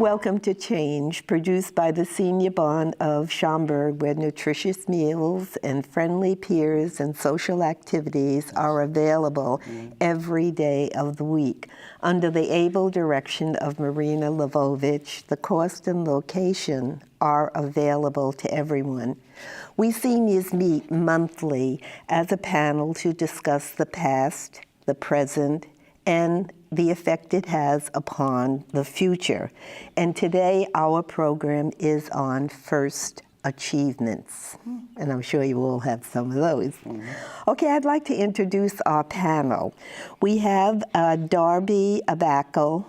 Welcome to Change, produced by the Senior Bond of Schaumburg, where nutritious meals and friendly peers and social activities are available every day of the week. Under the able direction of Marina Lvovich, the cost and location are available to everyone. We seniors meet monthly as a panel to discuss the past, the present, and the effect it has upon the future. And today our program is on first achievements. And I'm sure you all have some of those. Okay, I'd like to introduce our panel. We have Darby Abakel,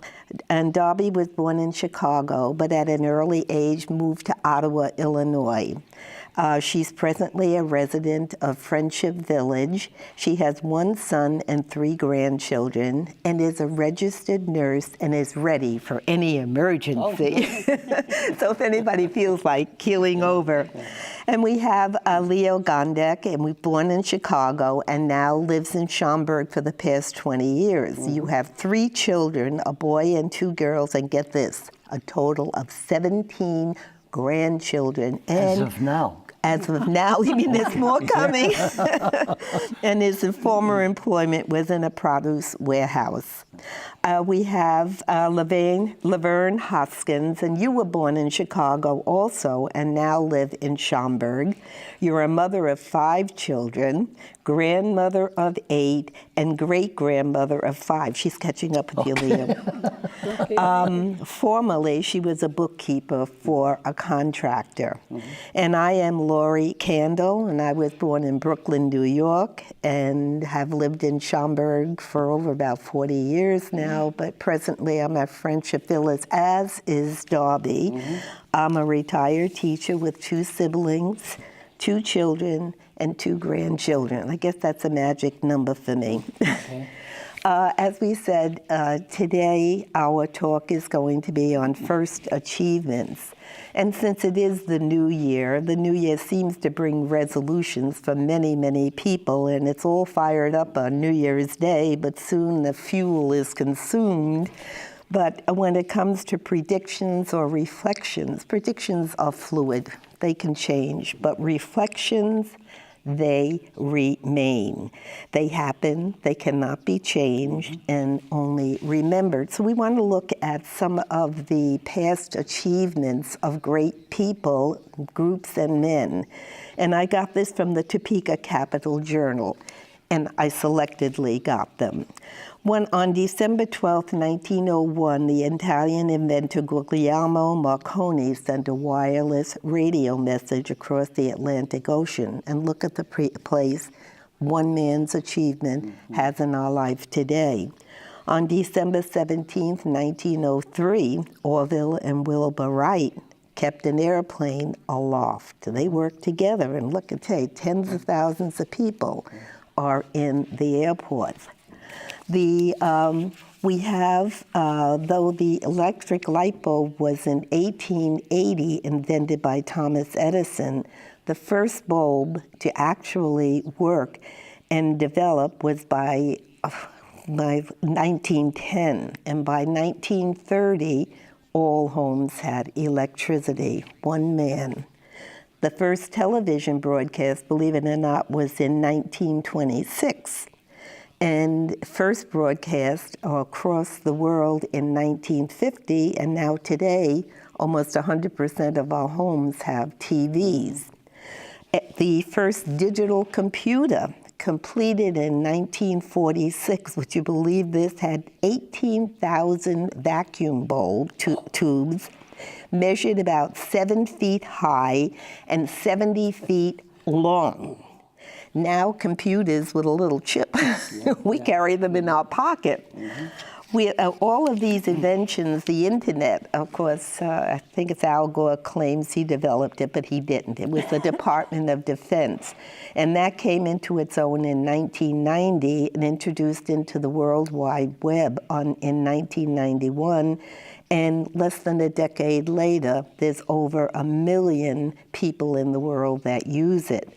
and Darby was born in Chicago, but at an early age moved to Ottawa, Illinois. She's presently a resident of Friendship Village. She has one son and 3 grandchildren and is a registered nurse and is ready for any emergency. So if anybody feels like keeling over. And we have Leo Gondek, and we're born in Chicago and now lives in Schaumburg for the past 20 years. You have 3 children, a boy and 2 girls, and get this, a total of 17 grandchildren. As of now. As of now, you mean there's more coming. And his former employment was in a produce warehouse. We have Laverne Hoskins, and you were born in Chicago also and now live in Schaumburg. You're a mother of 5 children, grandmother of 8, and great-grandmother of 5. She's catching up with you, Leo. Formerly, she was a bookkeeper for a contractor. And I am Lori Candle, and I was born in Brooklyn, New York, and have lived in Schaumburg for over about 40 years now, but presently I'm at Friendship Village, as is Darby. I'm a retired teacher with 2 siblings, 2 children, and 2 grandchildren. I guess that's a magic number for me. Okay. As we said, today our talk is going to be on first achievements. And since it is the new year seems to bring resolutions for many, many people, and it's all fired up on New Year's Day, but soon the fuel is consumed. But when it comes to predictions or reflections, predictions are fluid. They can change, but reflections, they remain. They happen, they cannot be changed, and only remembered. So we want to look at some of the past achievements of great people, groups, and men. And I got this from the Topeka Capital Journal, and I selectively got them. On December 12, 1901, the Italian inventor Guglielmo Marconi sent a wireless radio message across the Atlantic Ocean. And look at the place one man's achievement has in our life today. On December 17, 1903, Orville and Wilbur Wright kept an airplane aloft. They worked together, and look at tens of thousands of people are in the airport. We have, though the electric light bulb was in 1880 invented by Thomas Edison, the first bulb to actually work and develop was by 1910. And by 1930, all homes had electricity, one man. The first television broadcast, believe it or not, was in 1926. And first broadcast across the world in 1950, and now today, almost 100% of our homes have TVs. The first digital computer, completed in 1946, would you believe this, had 18,000 vacuum bulb tubes, measured about 7 feet high and 70 feet long. Now computers with a little chip, we carry them in our pocket. All of these inventions, the internet, of course, I think it's Al Gore claims he developed it, but he didn't. It was the Department of Defense. And that came into its own in 1990 and introduced into the World Wide Web in 1991. And less than a decade later, there's over 1 million people in the world that use it.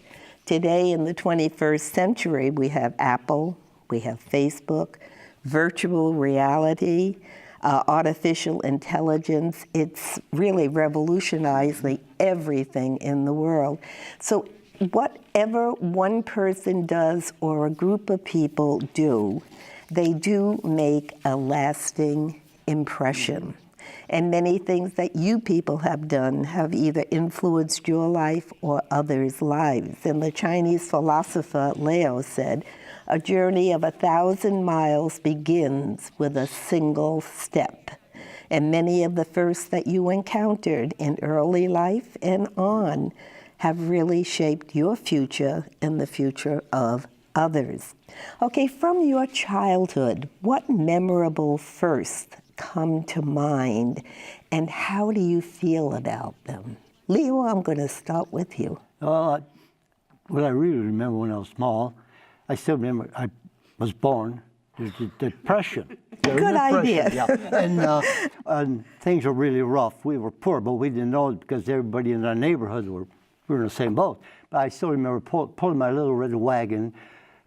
Today, in the 21st century, we have Apple, we have Facebook, virtual reality, artificial intelligence. It's really revolutionizing everything in the world. So whatever one person does or a group of people do, they do make a lasting impression. And many things that you people have done have either influenced your life or others' lives. And the Chinese philosopher Lao said, "A journey of 1,000 miles begins with a single step." And many of the firsts that you encountered in early life and on have really shaped your future and the future of others. Okay, from your childhood, what memorable firsts come to mind, and how do you feel about them? Leo, I'm going to start with you. Well, what I really remember when I was small, I still remember I was born. There's the Depression. Good idea. Yeah. And things were really rough. We were poor, but we didn't know it because everybody in our neighborhood we were in the same boat. But I still remember pulling my little red wagon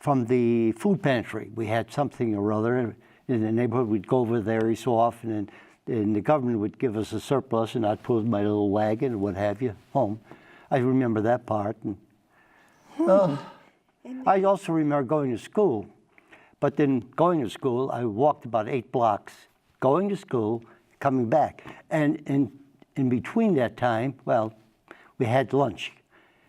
from the food pantry. We had something or other in the neighborhood. We'd go over there every so often, and the government would give us a surplus, and I'd pull my little wagon and what have you home. I remember that part. And, I also remember going to school, but then going to school, I walked about 8 blocks, going to school, coming back. And in between that time, well, we had lunch.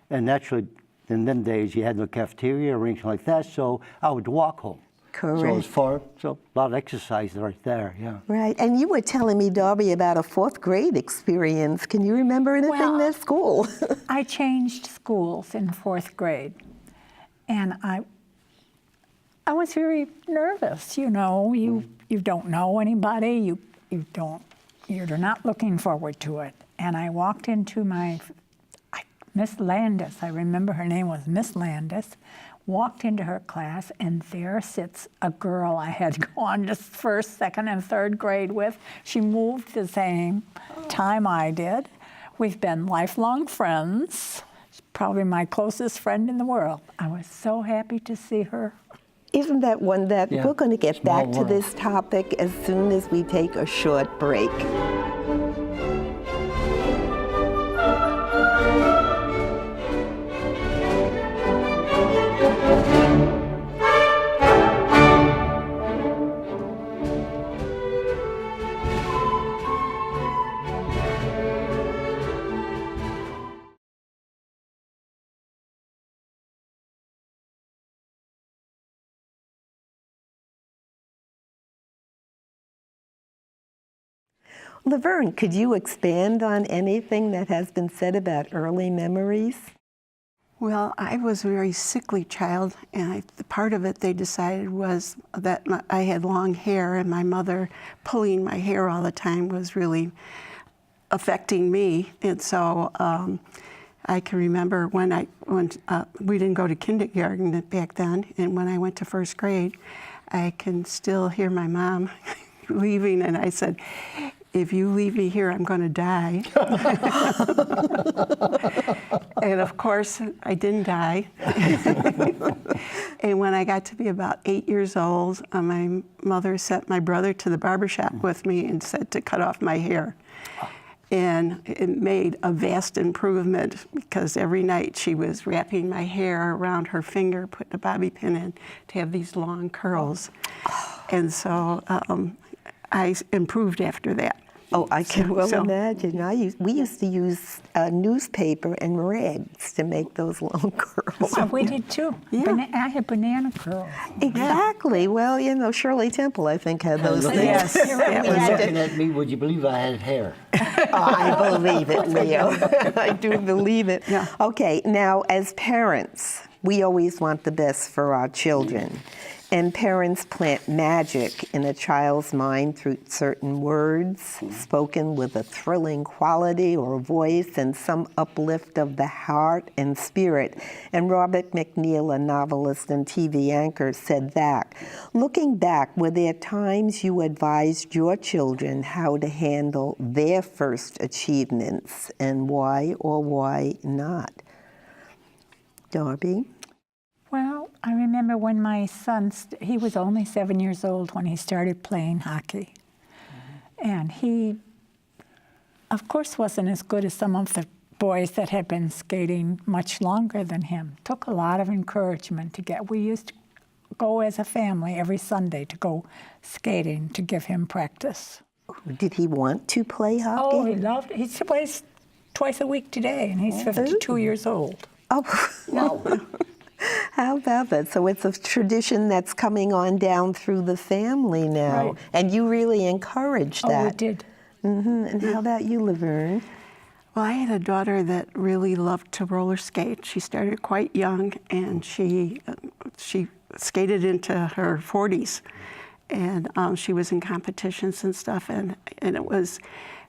And naturally, in them days, you had no cafeteria or anything like that, so I would walk home. Correct. So it was far, so a lot of exercise right there, yeah. Right, and you were telling me, Darby, about a 4th grade experience. Can you remember anything at school? I changed schools in 4th grade, and I was very nervous. You know, you don't know anybody. You're not looking forward to it. And I walked into Miss Landis. I remember her name was Miss Landis. Walked into her class, and there sits a girl I had gone to 1st, 2nd, and 3rd grade with. She moved the same time I did. We've been lifelong friends. She's probably my closest friend in the world. I was so happy to see her. Isn't that one that Yeah. we're going to get Small back to world. this topic as soon as we take a short break. Laverne, could you expand on anything that has been said about early memories? Well, I was a very sickly child, and part of it they decided was that I had long hair, and my mother pulling my hair all the time was really affecting me. And so I can remember when we didn't go to kindergarten back then, and when I went to 1st grade, I can still hear my mom leaving, and I said, "If you leave me here, I'm going to die." And of course, I didn't die. And when I got to be about 8 years old, my mother sent my brother to the barber shop with me and said to cut off my hair. And it made a vast improvement because every night she was wrapping my hair around her finger, putting a bobby pin in to have these long curls. And so I improved after that. Oh, I can imagine. We used to use newspaper and rags to make those long curls. Oh, we did too. Yeah. I had banana curls. Exactly. Well, you know, Shirley Temple, I think, had those things. Yes, you're right. You're looking at me, would you believe I had hair? I believe it, Leo. I do believe it. Yeah. Okay, now as parents, we always want the best for our children. And parents plant magic in a child's mind through certain words, spoken with a thrilling quality or voice and some uplift of the heart and spirit. And Robert McNeil, a novelist and TV anchor, said that, looking back, were there times you advised your children how to handle their first achievements, and why or why not? Darby? Well, I remember when my son, he was only 7 years old when he started playing hockey. And he, of course, wasn't as good as some of the boys that had been skating much longer than him. Took a lot of encouragement to get. We used to go as a family every Sunday to go skating to give him practice. Did he want to play hockey? Oh, he loved it. He plays twice a week today, and he's 52 years old. Oh, how about that? So it's a tradition that's coming on down through the family now, Right. and you really encourage that. Oh, we did. And how about you, Laverne? Well, I had a daughter that really loved to roller skate. She started quite young, and she skated into her 40s, and she was in competitions and stuff. And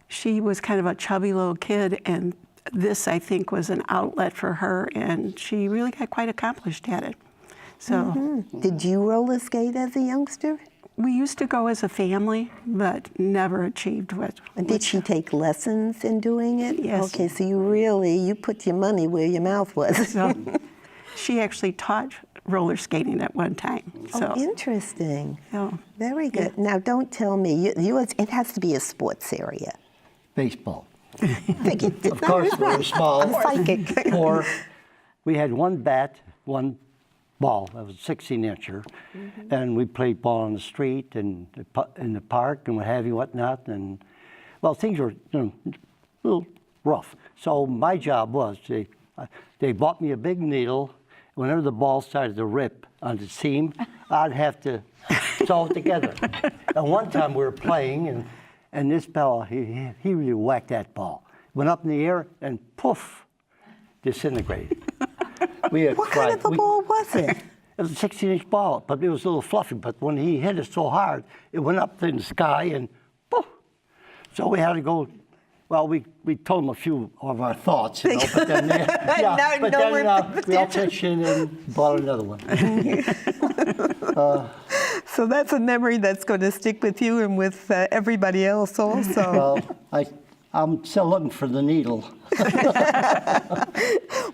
she was kind of a chubby little kid, and this, I think, was an outlet for her, and she really got quite accomplished at it. So Did you roller skate as a youngster? we used to go as a family, but never achieved what. And did she take lessons in doing it? Yes. Okay, so you put your money where your mouth was. So she actually taught roller skating at one time. So, Oh, interesting. so Very good. Now, don't tell me, it has to be a sports area. Baseball. Of course, we were small. I'm psychic. Or we had one bat, one ball. That was a 16-incher, and we played ball on the street and in the park and what have you, whatnot. And well, things were a little rough. So my job was they bought me a big needle. Whenever the ball started to rip on the seam, I'd have to sew it together. And one time we were playing, and this fellow, he really whacked that ball. Went up in the air and poof, disintegrated. We had What kind of a ball was it? It was a 16-inch ball, but it was a little fluffy. But when he hit it so hard, it went up in the sky and poof. So we had to go. Well, we told them a few of our thoughts, you know, but then we all pitched in and bought another one. So that's a memory that's going to stick with you and with everybody else also. Well, I'm still looking for the needle.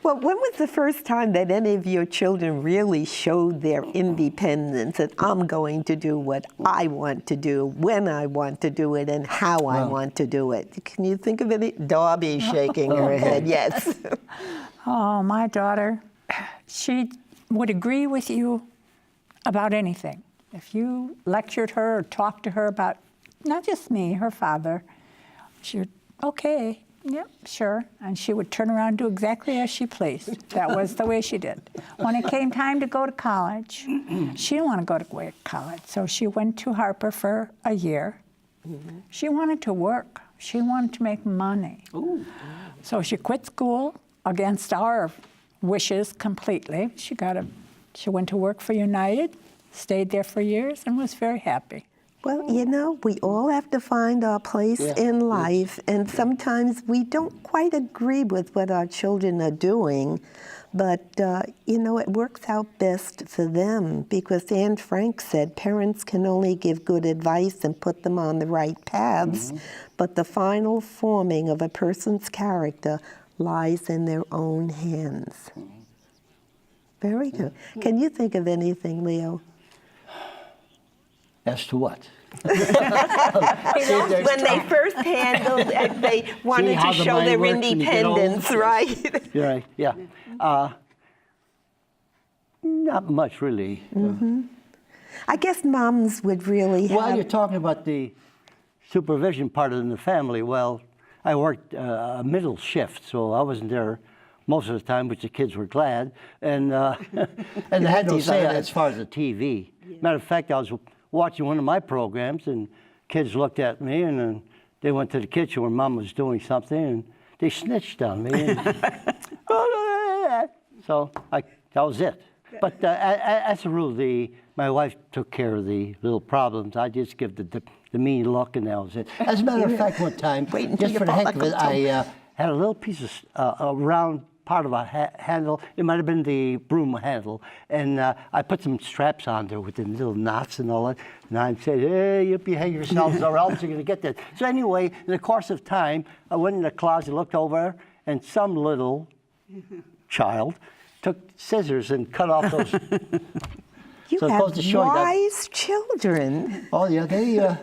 Well, when was the first time that any of your children really showed their independence and I'm going to do what I want to do, when I want to do it, and how I want to do it? Can you think of any? Darby's shaking her head, yes. Oh, my daughter, she would agree with you about anything. If you lectured her or talked to her about, not just me, her father, she would, okay, yep, sure. And she would turn around and do exactly as she pleased. That was the way she did. When it came time to go to college, she didn't want to go to college. So she went to Harper for a year. She wanted to work. She wanted to make money. So she quit school against our wishes completely. She went to work for United, stayed there for years, and was very happy. Well, you know, we all have to find our place in life, and sometimes we don't quite agree with what our children are doing, but, you know, it works out best for them because Anne Frank said parents can only give good advice and put them on the right paths, but the final forming of a person's character lies in their own hands. Very good. Can you think of anything, Leo? As to what? When they first handled, they wanted how to the show mind their works when you get old? independence, right? You're right, yeah. Not much, really. I guess moms would really Well, have. you're talking about the supervision part of the family. Well, I worked a middle shift, so I wasn't there most of the time, which the kids were glad. And and I had no say as far as the TV. Matter of fact, I was watching one of my programs, and kids looked at me, and then they went to the kitchen where Mom was doing something, and they snitched on me. And so that was it. But as a rule, my wife took care of the little problems. I just give the mean look, and that was it. As a matter of fact, one time, just for the heck of it, I had a little piece of a round part of a handle. It might have been the broom handle, and I put some straps on there with the little knots and all that. And I said, "Hey, you behave yourselves, or else you're going to get that." So anyway, in the course of time, I went in the closet, looked over, and some little child took scissors and cut off those. You So it have goes to show you that- wise children. Oh yeah, they. Yeah.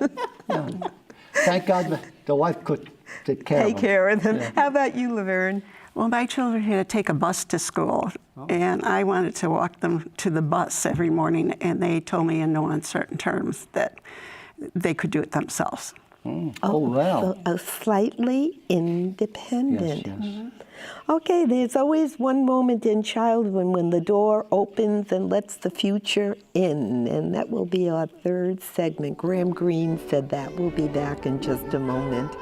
Thank God the wife could take care of Take them. care of them. How about you, Laverne? Well, my children had to take a bus to school, and I wanted to walk them to the bus every morning, and they told me in no uncertain terms that they could do it themselves. Oh, well. So, slightly independent. Yes. Okay, there's always one moment in childhood when the door opens and lets the future in, and that will be our third segment. Graham Greene said that. We'll be back in just a moment.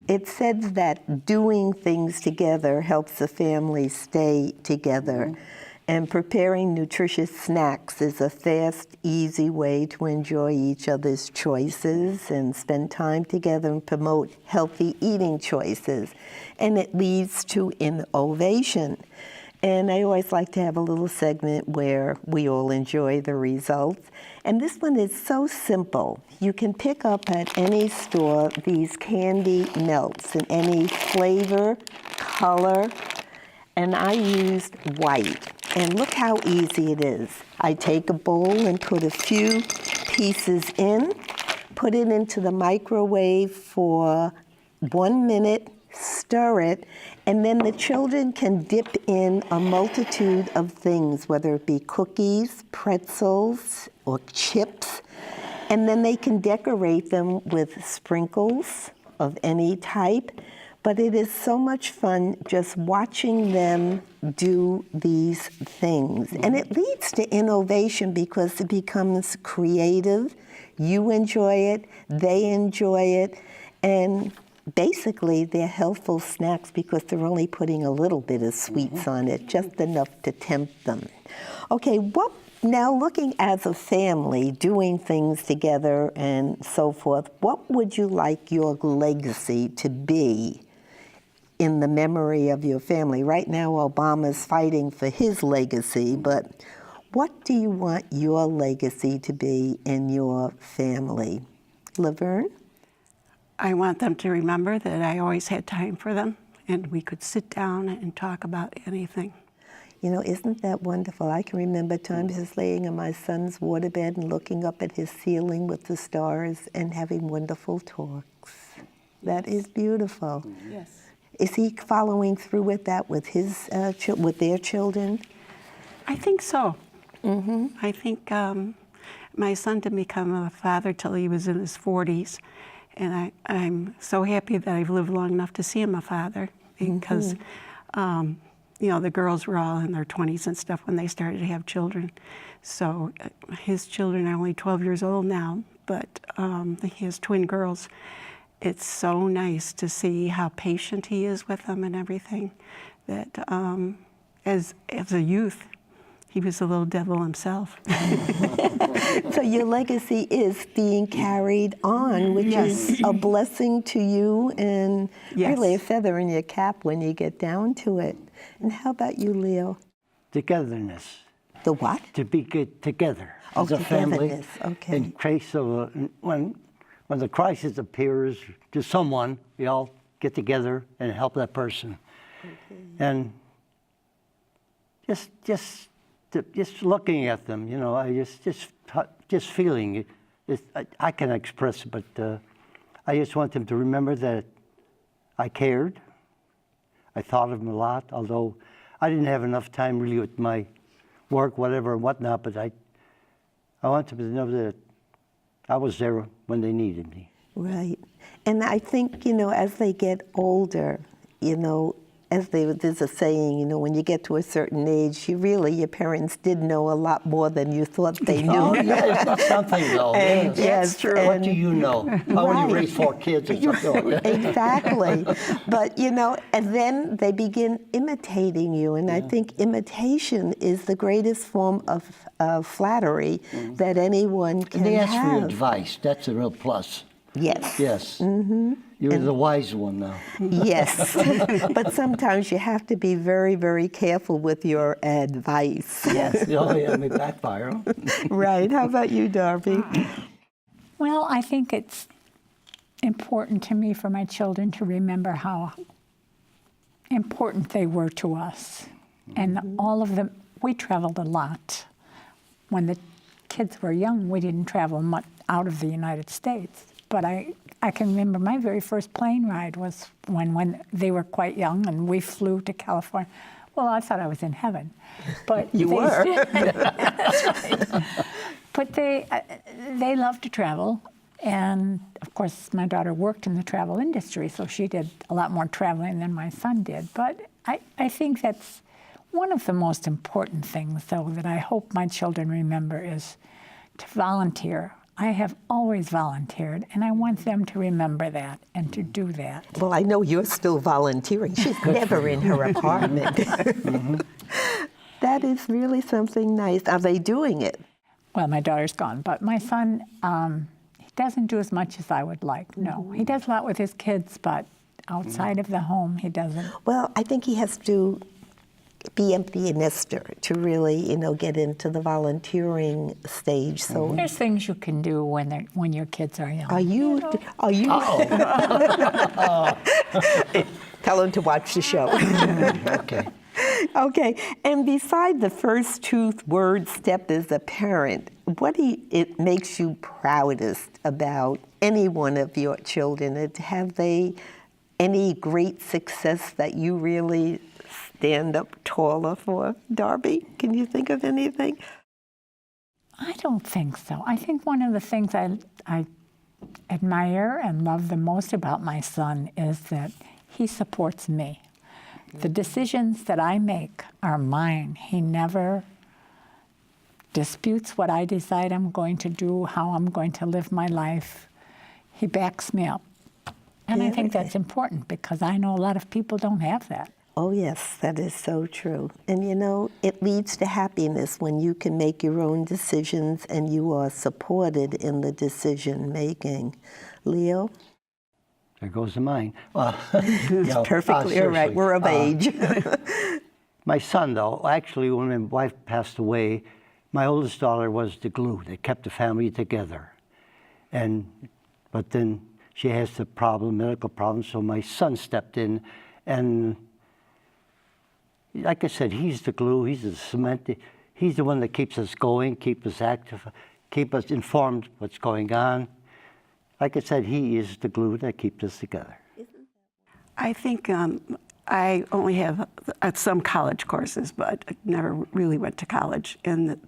It says that doing things together helps the family stay together. And preparing nutritious snacks is a fast, easy way to enjoy each other's choices and spend time together and promote healthy eating choices. And it leads to innovation. And I always like to have a little segment where we all enjoy the results. And this one is so simple. You can pick up at any store these candy melts in any flavor, color, and I used white. And look how easy it is. I take a bowl and put a few pieces in, put it into the microwave for 1 minute, stir it, and then the children can dip in a multitude of things, whether it be cookies, pretzels, or chips, and then they can decorate them with sprinkles of any type. But it is so much fun just watching them do these things. And it leads to innovation because it becomes creative. You enjoy it, they enjoy it, and basically they're healthful snacks because they're only putting a little bit of sweets on it, just enough to tempt them. Okay, now looking as a family, doing things together and so forth, what would you like your legacy to be in the memory of your family? Right now, Obama's fighting for his legacy, but what do you want your legacy to be in your family? Laverne? I want them to remember that I always had time for them, and we could sit down and talk about anything. You know, isn't that wonderful? I can remember times just laying in my son's waterbed and looking up at his ceiling with the stars and having wonderful talks. That is beautiful. Yes. Is he following through with that with his with their children? I think so. I think my son didn't become a father till he was in his 40s, and I'm so happy that I've lived long enough to see him a father because, you know, the girls were all in their 20s and stuff when they started to have children. So his children are only 12 years old now, but he has twin girls. It's so nice to see how patient he is with them and everything. That as a youth, he was a little devil himself. So your legacy is being carried on, which is a blessing to you and really a feather in your cap when you get down to it. And how about you, Leo? Togetherness. The what? To be good together as a family. Togetherness, okay. In case of when the crisis appears to someone, we all get together and help that person. And just looking at them, you know, I just feeling it. I can express it, but I just want them to remember that I cared. I thought of them a lot, although I didn't have enough time really with my work, whatever and whatnot. But I want them to know that I was there when they needed me. Right. And I think, you know, as they get older, you know, there's a saying, you know, when you get to a certain age, your parents did know a lot more than you thought they knew. Oh, yeah, it's not something though. And, Yes, true. What do you know? How when you raise 4 kids or something like that. Exactly. But, you know, and then they begin imitating you. And I think imitation is the greatest form of flattery that anyone can And they ask for your have. advice. That's a real plus. Yes. Yes. Mm-hmm. You're the wise one now. Yes. But sometimes you have to be very, very careful with your advice. Yes. Oh, yeah, may backfire. Huh? Right. How about you, Darby? Well, I think it's important to me for my children to remember how important they were to us. And all of them, we traveled a lot. When the kids were young, we didn't travel much out of the United States. But I can remember my very first plane ride was when they were quite young and we flew to California. Well, I thought I was in heaven. But You were. That's right. But they love to travel. And of course, my daughter worked in the travel industry, so she did a lot more traveling than my son did. But I think that's one of the most important things, though, that I hope my children remember is to volunteer. I have always volunteered, and I want them to remember that and to do that. Well, I know you're still volunteering. She's never in her apartment. That is really something nice. Are they doing it? Well, my daughter's gone, but my son, he doesn't do as much as I would like. No, he does a lot with his kids, but outside of the home, he doesn't. Well, I think he has to be empty nester to really, get into the volunteering stage. So, There's things you can do when your kids are young. are you? Tell him to watch the show. Okay. Okay, and beside the first two word step as a parent, what it makes you proudest about any one of your children? Have they any great success that you really stand up taller for? Darby, can you think of anything? I don't think so. I think one of the things I admire and love the most about my son is that he supports me. The decisions that I make are mine. He never disputes what I decide I'm going to do, how I'm going to live my life. He backs me up. And I think that's important because I know a lot of people don't have that. Oh, yes, that is so true. And it leads to happiness when you can make your own decisions and you are supported in the decision making. Leo? There goes the mine. Well, Perfectly all right. seriously. We're of age. My son, though, actually, when my wife passed away, my oldest daughter was the glue that kept the family together. But then she has the medical problem, so my son stepped in, and like I said, he's the glue, he's the cement, he's the one that keeps us going, keep us active, keep us informed what's going on. Like I said, he is the glue that keeps us together. I think I only have some college courses, but I never really went to college. And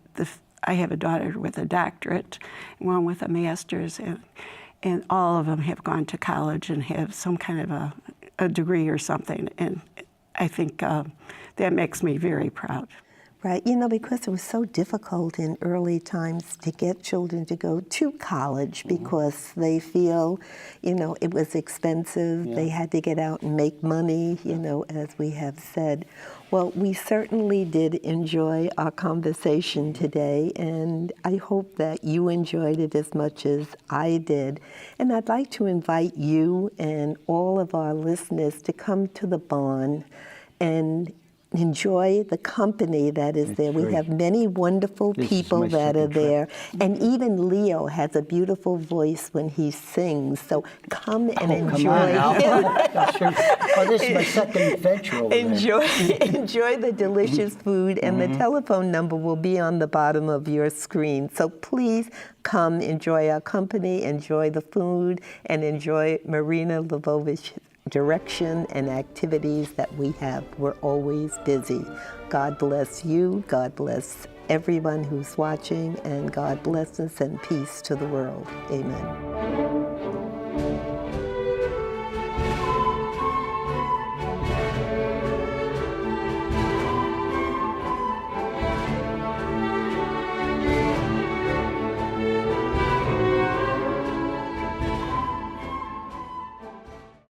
I have a daughter with a doctorate, one with a master's, and all of them have gone to college and have some kind of a degree or something. And I think that makes me very proud. Right, because it was so difficult in early times to get children to go to college because they feel, it was expensive. They had to get out and make money, as we have said. Well, we certainly did enjoy our conversation today, and I hope that you enjoyed it as much as I did. And I'd like to invite you and all of our listeners to come to the barn and enjoy the company that is there. We have many wonderful people that are there. And even Leo has a beautiful voice when he sings. So come and enjoy. Come on now. This is my second venture over there. Enjoy the delicious food, and the telephone number will be on the bottom of your screen. So please come enjoy our company, enjoy the food, and enjoy Marina Lvovich's direction and activities that we have. We're always busy. God bless you. God bless everyone who's watching, and God bless us and peace to the world. Amen.